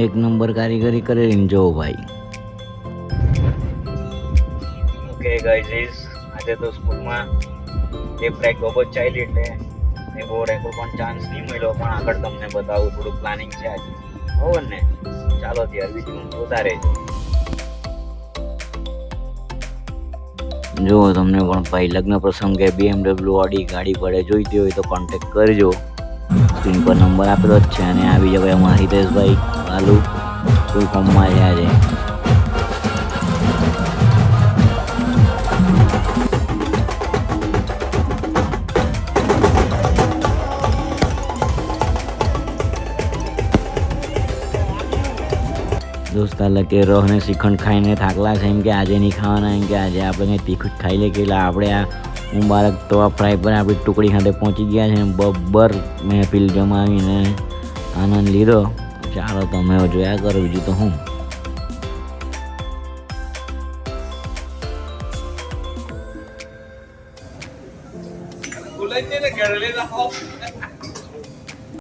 એક નંબર કારીગરી કરેલી જો ભાઈ. ઓકે ગાઈઝ, આજે તો સ્કૂલમાં જે ફ્લેગ બાબત ચાલી એટલે એ બહુ રેકોર્ડ પણ ચાન્સ નહીં મળ્યો, પણ આગળ તમને બતાવું થોડું પ્લાનિંગ છે આજે. બરાબર ને? ચાલો ત્યારે બીજું જોતા રહેજો. જો તમને પણ ભાઈ લગ્ન પ્રસંગે BMW ઓડી ગાડી પડે જોઈતી હોય તો કોન્ટેક્ટ કરજો. સ્ક્રીન પર નંબર આપેલો જ છે. અને આવી જવાય અમારા હિતેશભાઈ વાલુ ફૂલ ફોર્મમાં છે આજે. દોસ્તા લગે રોહને શ્રીખંડ ખાઈને થાકલા છે, એમ કે આજે નહીં ખાવાના, એમ કે આજે આપણે કંઈ તીખું જ ખાઈ લે. કે એટલે આપણે આ મુબારક તવા ફ્રાય પર આપણી ટુકડી સાથે પહોંચી ગયા છે. બબ્બર મહેફિલ જમાવીને આનંદ લીધો. ચાલો તમે જોયા કરો, બીજું તો હું. બોલાય ને ઘરે લઈને આવો.